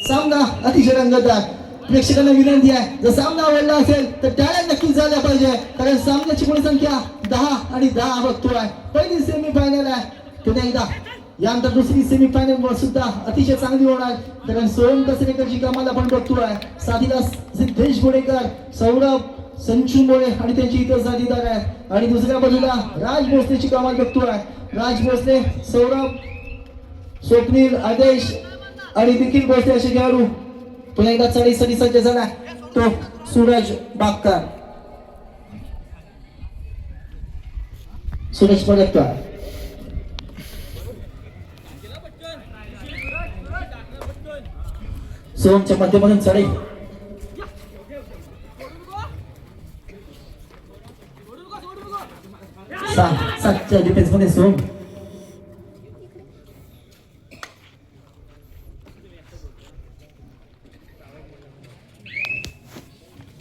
सामना अतिशय रंगतदार. प्रेक्षकांना विनंती आहे, जर सामना आवडला असेल तर टाळ्या नक्कीच झाल्या पाहिजे, कारण सामन्याची गुण संख्या 10 आणि 10 बघतोय. पहिली सेमीफायनल आहे. पुन्हा एकदा यानंतर दुसरी सेमीफायनल सुद्धा अतिशय चांगली होणार, कारण सोहम कसरेकरची कमाल आपण बघतोय. साथीला सिद्धेश गोडेकर, सौरभ, संचू मोरे आणि त्यांची इतर साथीदार आहेत. आणि दुसऱ्या बाजूला राज भोसलेची कमाल बघतोय. राज भोसले, सौरभ, स्वप्नील, आदेश आणि निखिल भोसले असे खेळाडू. पुन्हा एकदा चढीसाठी सज्ज झाला तो सूरज बागकर. सूरज पडतकर, सोमच्या मध्यमधून चढी. सातच्या डिफेन्स मध्ये सोम.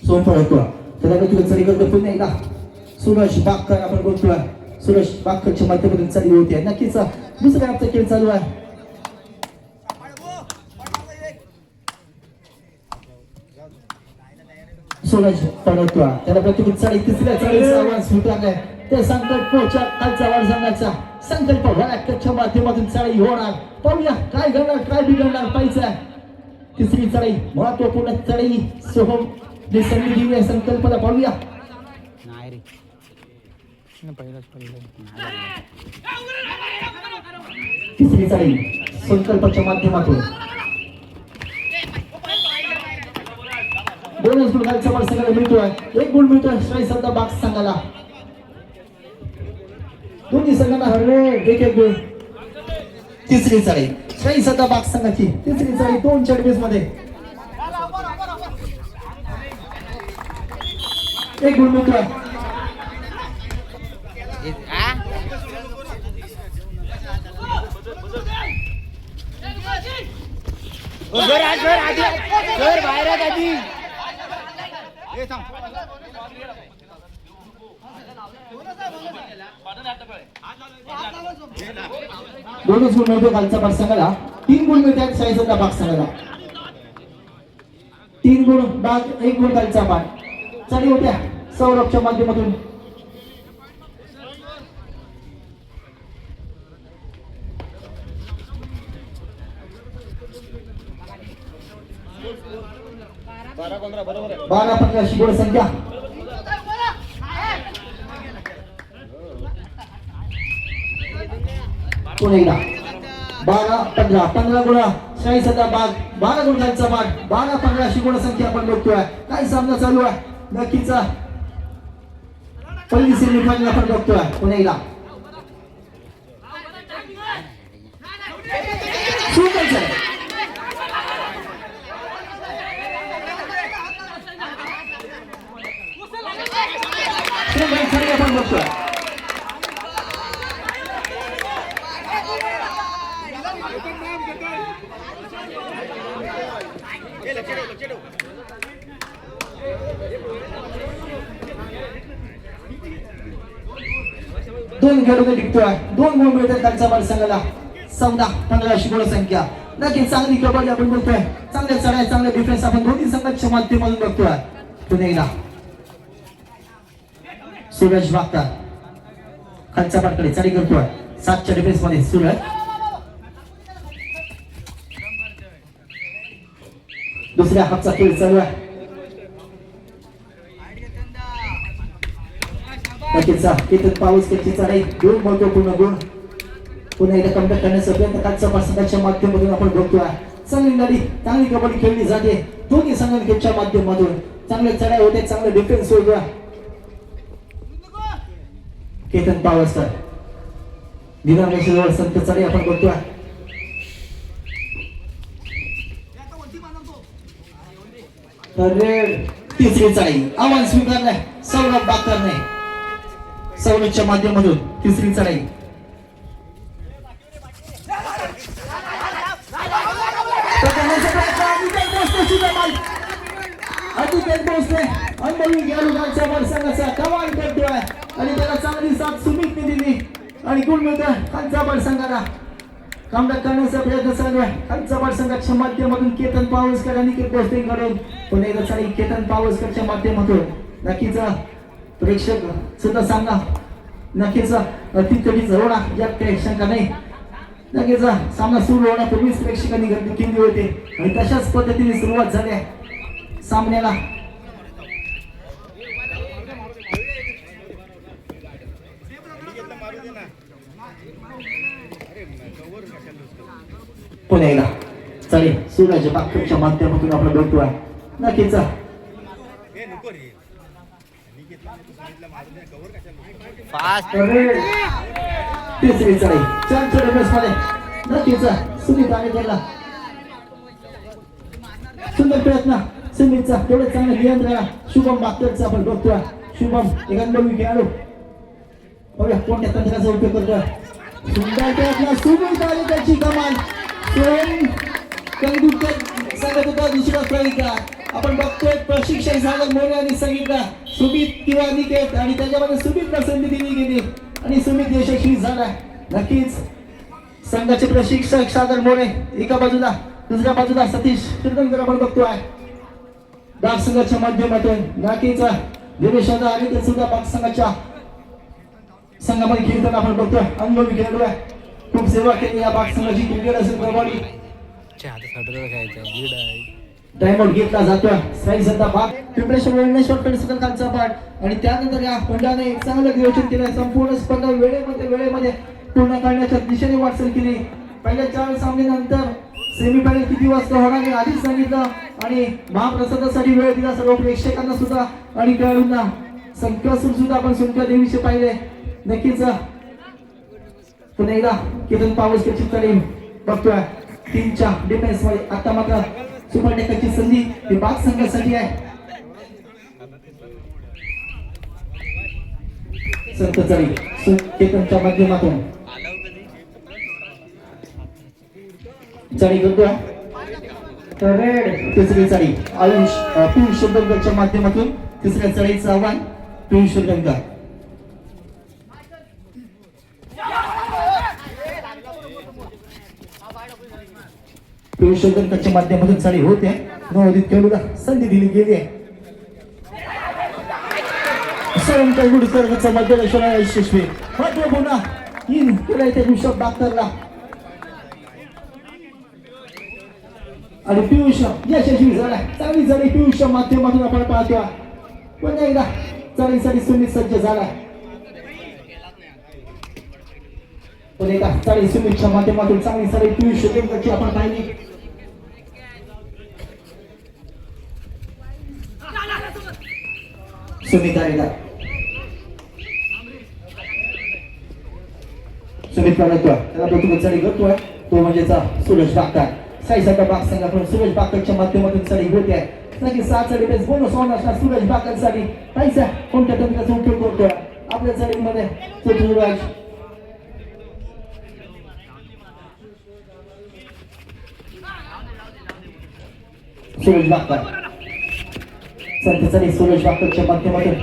सोम पडतोय. त्याला तुला चढी करतो. पुन्हा एकदा सूरज बागकर आपण बोलतोय. सूरज बागकरच्या माध्यमातून चढी होते. नक्कीच दुसऱ्या हप्ता खेळ चालू आहे. सूरज पडतोय. त्याला प्रतिबिंब चढी. तिसऱ्या चढीचा आवाज सुटलाय. ते संकल्प पोचा खालचा वाढ सांगायचा संकल्प वळाच्या माध्यमातून चढी होणार. पाहूया काय घडणार, काय बिघडणार पाहिजे. तिसरी चढी महत्वपूर्ण चढी. सोहम ने संधी दिली संकल्पना. पाहूया. तिसरी चढी संकल्पाच्या माध्यमातून बोनस गुण खालच्या वर संघाला मिळतोय. एक गुण मिळतोय श्री सत्ता बाक्स संघाला. दोन्ही संघांना हरवे एक गुण. तिसरी चढी श्री सत्ता बाक्स संघाची. तिसरी चढी 2 चढबेस मध्ये एक गुण मिळतोय. दोनच गुण मिळतो खालच्या पाच संघाला. 3 गुण मिळतात शाहीसत्ता बाग संघाला. 3 गुण बाग, 1 गुण खालचा पाठ. चढी होत्या सौरभच्या माध्यमातून. बारा 15 अशी गुण संख्या. पुन्हा एकदा 12 15 गुण शाहीसत्ता बाग. 12 गुण खालचा पाठ. 12 15 अशी गुण संख्या आपण बघतोय. काय सामना चालू आहे नक्कीच. पहिली सेमीफायनल आपण बघतोय. पुन्हा एकदा आपण बघतोय. दोन खेळाडू टिकतोय. 2 गुण मिळतात खालच्या पाठ संघाला. 14 15 अशी गुण संख्या. नक्की चांगली कबड्डी आपण बघतोय. चांगल्या चढाई, चांगले डिफेन्स आपण दोन्ही संघाच्या माध्यमातून बघतोय. पुन्हा एकदा सूरज बागकर खालच्या पाठकडे चढी करतोय. 7च्या डिफेन्स मध्ये सूरज. दुसऱ्या हाफचा खेळ चालू आहे. नक्कीच पाऊस त्याची चढाई 2 महत्वपूर्ण गुण. पुन्हा एकदा कम्प्लीट करण्याचा प्रयत्न खालच्या पाठाच्या माध्यमातून आपण बघतोय. चांगली लढी, चांगली कबड्डी खेळली जाते दोन्ही संघांच्या माध्यमातून. चांगले चढाई होते, चांगले डिफेन्स होतोय. केतन पावसकर दिनामेश्वर संत चढाई आपण बघतोय. तिसरी चढाई आव्हान स्वीकारलंय सौरभ बागकरने. सौरभच्या माध्यमातून तिसरी चढाई. कमाल करतोय आणि त्याला चांगली साथ सुमितने दिली आणि गुण मिळतोय खालच्या बळ संघाला. कामबॅक करण्याचा प्रयत्न चालू आहे. खालचा पाठ संघाच्या माध्यमातून केतन पावसकर आणि पोस्टिंग करून पुन्हा एकदा चालेल केतन पावसकरच्या माध्यमातून नक्कीच प्रेक्षक सुद्धा सांगा नक्कीच तितकडीच होणार यात काही शंका नाही. नक्कीच सामना सुरू होण्यापूर्वीच प्रेक्षकांनी गर्दी केली होती आणि तशाच पद्धतीने सुरुवात झाली आहे सामन्याला. पुन्हा एकदा चालेल सूरज बागच्या माध्यमातून आपण बघतोय नक्कीच तिसरी चढाई छान मध्ये नक्कीच सुमित आणि त्याला सुंदर प्रयत्न सुमितचा तेवढं चांगलं नियंत्रण शुभम बागचा आपण बघतोय. शुभम एक अनुभवी खेळाडू बघा कोणत्या तंत्राचा उपयोग करतोय. सुंदर प्रयत्न सुमित आणि त्याची कमाल सांगत होता दुसरा प्रयत्न आपण बघतोय प्रशिक्षण सागर मोरे आणि सांगितलं सुमित किंवा निकेत आणि त्याच्यामध्ये सुमितला संधी दिली गेली आणि सुमित यशस्वी झाला. नक्कीच संघाचे प्रशिक्षक सागर मोरे एका बाजूला दुसऱ्या बाजूला सतीश शिरदंकर आपण बघतोय बाग संघाच्या माध्यमातून. नक्कीच दिनेश आणि ते सुद्धा बाग संघाच्या संघामध्ये खेळताना आपण बघतोय अनुभवी खेळाडू आहे. खूप सेवा केली या बाग संघाची क्रिकेट असेल प्रभावी टाइमआउट घेतला जातोय. साई सत्ता भाग प्रिपरेशन वेळेश्वर खालचा पाठ आणि त्यानंतर या पंडाने एक चांगलं नियोजन केलं. संपूर्ण स्पर्धा वेळेमध्ये पूर्ण करण्याच्या दिशेने वाटचाल केली. पहिल्या 4 सामन्यानंतर सेमीफायनल किती वाजता होणार हे आधीच सांगितलं आणि महाप्रसादासाठी वेळ दिला सर्व प्रेक्षकांना सुद्धा आणि खेळाडूंना. संख्यासून सुद्धा आपण संख्या देवीचे पाहिले. नक्कीच पुन्हा एकदा केतन पावसकरची तालीम बघतोय टीमच्या डिफेन्स मध्ये. आता मात्र सुपर टेकरची संधी ही बाग संघासाठी आहे. संतचारी केतनच्या माध्यमातून चाळी करतोय. तिसरी चाळी आयुष पियुष शिरदंकरच्या माध्यमातून तिसऱ्या चाळीचं आव्हान पियुष शिरदंकर. पियुष शिरदंकरच्या माध्यमातून चाळी होते. नवोदित खेळूला संधी दिली गेली आहे. यशस्वी महत्वपूर्ण इन केला इथे ऋषभ बागतरला आणि पियुष यशस्वी झाला. चांगली झाली पियुषच्या माध्यमातून आपण पाहतोय. पुन्हा एकदा चाळीसाठी सुमित सज्ज झाला. पुन्हा एकदा चाळी सुमितच्या माध्यमातून चांगली झाली पियुष शिरदंकरची आपण पाहिली. सुमित आलेला सुमित करतोय त्याला प्रथम चढी करतोय तो म्हणजे सूरज बागकर. साईसाचा बाग संघाकडून सूरज बागकरच्या माध्यमातून चढी होते. नक्की 7 चढी बेस बोनस होणार असणार सूरज बागकरसाठी. पैसा कोणत्या तंत्राचा उपयोग करतोय आपल्या चढीमध्ये सूरज सूरज बागकर संतचारी सूरज बागकरच्या माध्यमातून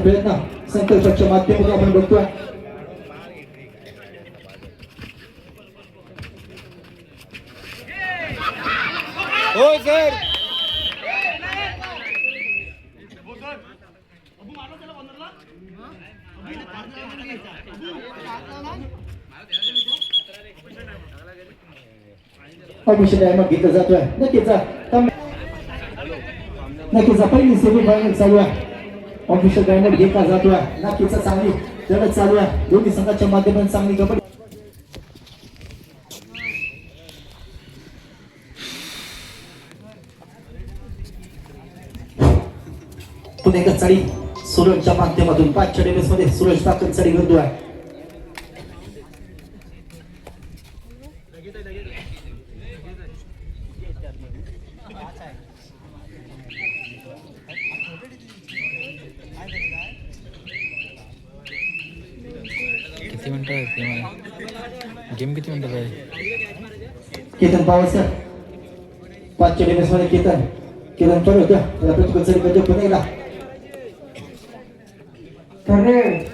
प्रयत्न संकल्पाच्या माध्यमातून आपण बघतोय. हो सर अभिषेक टाइमआउट घेतला जातोय. नक्कीच पहिली सेमीफायनल चालू आहे. ऑफिशियल टाइमआउट घेतला जातोय. नक्कीच चांगली लढत चालू आहे. दोन्ही संघाच्या माध्यमातून चांगली कबड्डी. पुन्हा एकदा चढी सूरजच्या माध्यमातून 5 डेबेस मध्ये सूरज बागकर चढी करतोय. किती मिनिटं आहे गेम किती मिनिटं आहे केतन पावसकर 5च्या डिफेन्स मध्ये केतन पर होत्या त्याला प्रतिकूल चढी करतो पुन्हा एकदा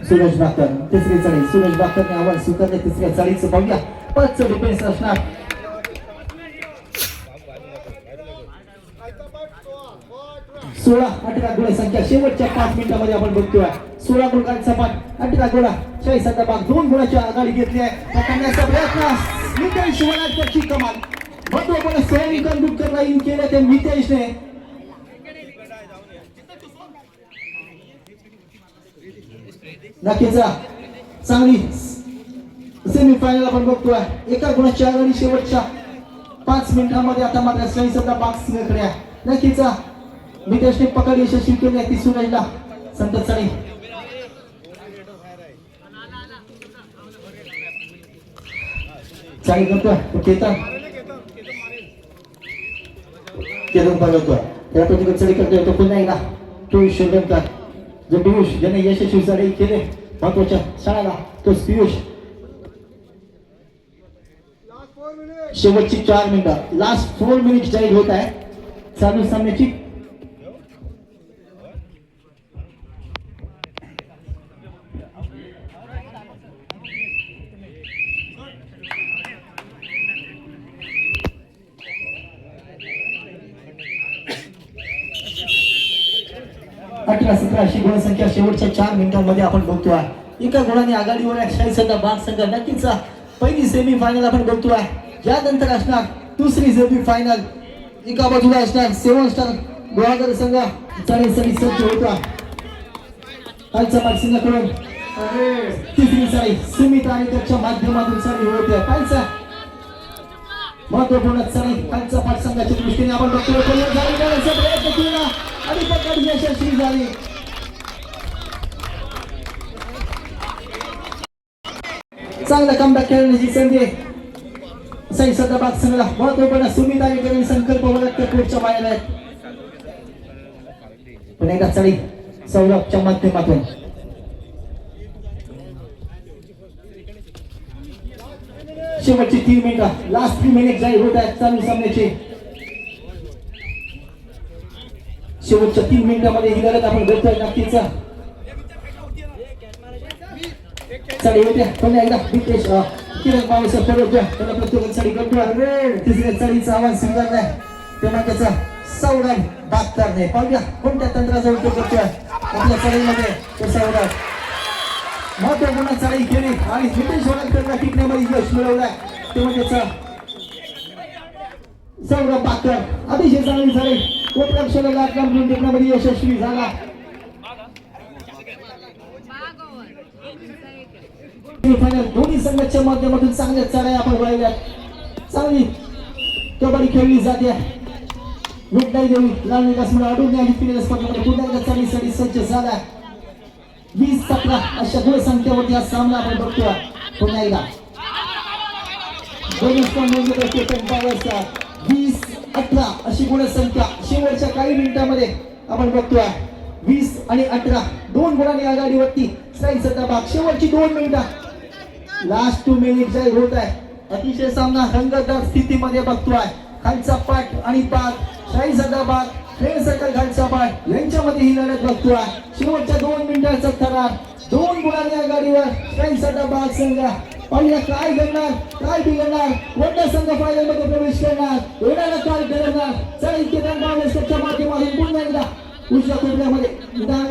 सुरेश बाकर तिसरी चढी सुरेश बाकरने आव्हान स्वीकारले तिसऱ्या चढीचं पाहूया 5चं डिफेन्स असणार 16-18 गोळा संख्या शेवटच्या 5 मिनिटांमध्ये आपण बघतोय 16 गोल काढचा पाठ 18 गोळा 40 भाग 2 गोळाची आघाडी घेतली आहे पकडण्याचा प्रयत्न मितेश शिवनाथची कमाल महत्वपूर्ण सेव्हिंग कंडक्टर लाईन केलं ते मितेशने नक्कीच चांगली सेमीफायनल आपण बघतोय एका गुणाची आघाडी शेवटच्या 5 मिनिटांमध्ये आता मात्र 40 भाग सिंहकडे आहे नक्कीच मितेशने पकड यशस्वी केली आहे ती सुरेशला संतत साडी चांगली करतोय केतन पागवतोय त्या प्रतिकूल चढी करतोय तो पुन्हा एकदा पियुष शिरडणकर जो पियुष ज्याने यशस्वी चढी केले महत्वाच्या शाळेला तो पियुष शेवटची 4 मिनिटं लास्ट 4 मिनिट जाहीर होत आहे चालू सामन्याची अठरा 17 अशी गुणसंख्या शेवटच्या 4 मिनिटांमध्ये आपण बघतोय एका गुणाने आघाडीवर आहे 40 भाग संघ नक्कीच पहिली सेमी फायनल आपण बघतोय यानंतर असणार दुसरी सेमी फायनल एका बाजूला असणार 7 स्टार गोवागर संघ चाळीसाठी सज्ज होता कालचा पाठसिंग करून तिसरी साडी सुमित आणि त्याच्या माध्यमातून साडी होते कालचा महत्वपूर्ण साडी कालचा पाठसंघाच्या दृष्टीने आपण बघतोय प्रयत्न केला आणि पकड यशस्वी झाली चांगला कमबॅक खेळण्याची संधी सही सदाबाग संघाला महत्वपूर्ण सुमित आणि कवी संकल्प वरत कोर्टच्या बाहेर आहेत पुन्हा एकदा चढी सौरभच्या माध्यमातून शेवटची 3 मिनिटं लास्ट 3 मिनिट जाहीर होत आहेत चालू सामन्याची शेवटच्या 3 मिनिटांमध्ये ही लढत आपण बघतोय नक्कीच चढी होते पुन्हा एकदा मितेश किरण पावसकर परतोय त्याला प्रत्येक चढी करतोय तिसऱ्या चढीचा आवाज स्वीकारलाय तेव्हा त्याचा सौरभ बागकरने पाहूया कोणत्या तंत्राचा उपयोग करतोय आपल्या चढीमध्ये तो सौरभ महत्वपूर्ण चढी केली आणि मितेश वडलकरला टिकण्यामध्ये यश मिळवलंय तेव्हा त्याचा सौरभ बागकर अतिशय चांगली झाली कोपरक्षला लागला म्हणून टिकण्यामध्ये यशस्वी झाला फायनल दोन्ही संघाच्या माध्यमातून चांगल्या चढाई आपण वळवल्या चांगली कबड्डी खेळली जाते विठ्ठाई देवी लाल विकास म्हणून अडून आणि पिलेल्या स्पर्धेमध्ये पुन्हा एकदा चाळीसाठी सज्ज झाला 20-17 अशा गुणसंख्येवरती हा सामना आपण बघतोय पुन्हा एकदा दोन्ही स्पर्धेमध्ये केतन पावसकर 20-18 अशी गुणसंख्या शेवटच्या काही मिनिटांमध्ये आपण बघतोय 20 आणि 18 2 गुणांनी आघाडीवरती सहीसद्धा भाग शेवटची 2 मिनिटं लास्ट 2 मिनिट जाहीर होत आहे अतिशय सामना रंगतदार स्थितीमध्ये बघतोय खालचा पाठ आणि पाठ सहीसद्धा भाग फ्रेंड सर्कल खालचा पाठ यांच्यामध्ये ही लढत बघतोय शेवटच्या 2 मिनिटाचा थरार 2 गुणांनी आघाडीवर सहीसद्धा भाग संघ पाहिला काय घडणार काय बिघडणार कोणता संघ फायनल मध्ये प्रवेश करणार एवढ्याला काय करणार चला केतन पावसकरच्या माध्यमातून पुन्हा एकदा उजव्या कोपऱ्यामध्ये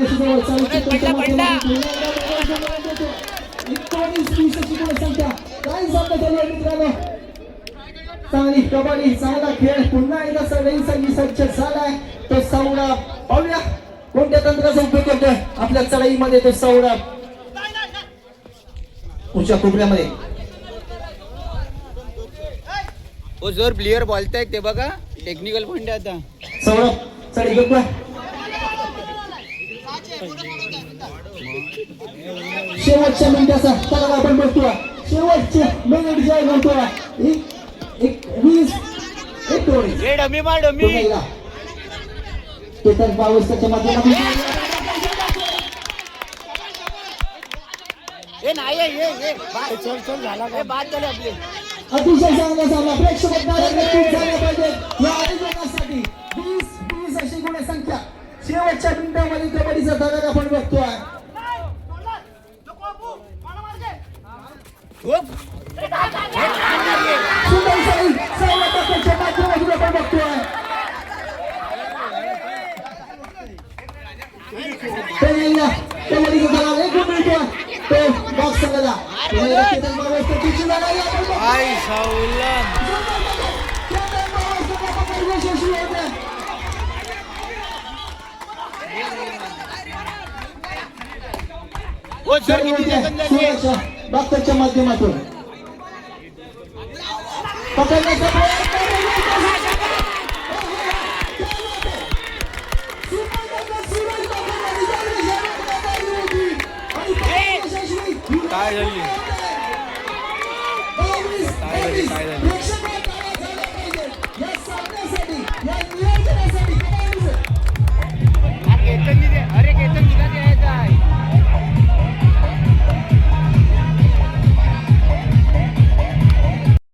जवळ चालू माध्यमातून 19-20 अशी गुणसंख्या काय सामना चालू आहे मित्रांनो चांगली कबड्डी चांगला खेळ पुन्हा एकदा सगळ्यांसाठी सज्ज झालाय तो सौरभ पाहूया कोणत्या तंत्राचा उपयोग करतोय आपल्या चढाईमध्ये तो सौरभ उजव्या कोपऱ्यामध्ये ओ सर प्लेयर बोलतायत ते बघा टेक्निकल पॉइंट आहे आता सौरभ चढी करतोय शेवटच्या मिनिटाचा तगडा आपण बघतोय शेवटचे मिनिट जाय म्हणतोय एक 20 एक टोळी ए डमी मार डमी केतन पावसकरच्या माध्यमातून अतिशय चांगला सामना प्रेक्षकांना नक्कीच झाला पाहिजे या आयोजनासाठी 20 अशी गुणसंख्या शेवटच्या मिनिटांमध्ये कबड्डीचा धडा आपण बघतोय सुंदर साई सहाव्या टप्प्याच्या माध्यमातून आपण बघतोय कबड्डीचा धडा एक गुण मिळतोय तो बॉक्स संघाला आई सावलन ओ सर किती सेकंद झाले डॉक्टरच्या माध्यमातून पकडण्याचा काय झाली?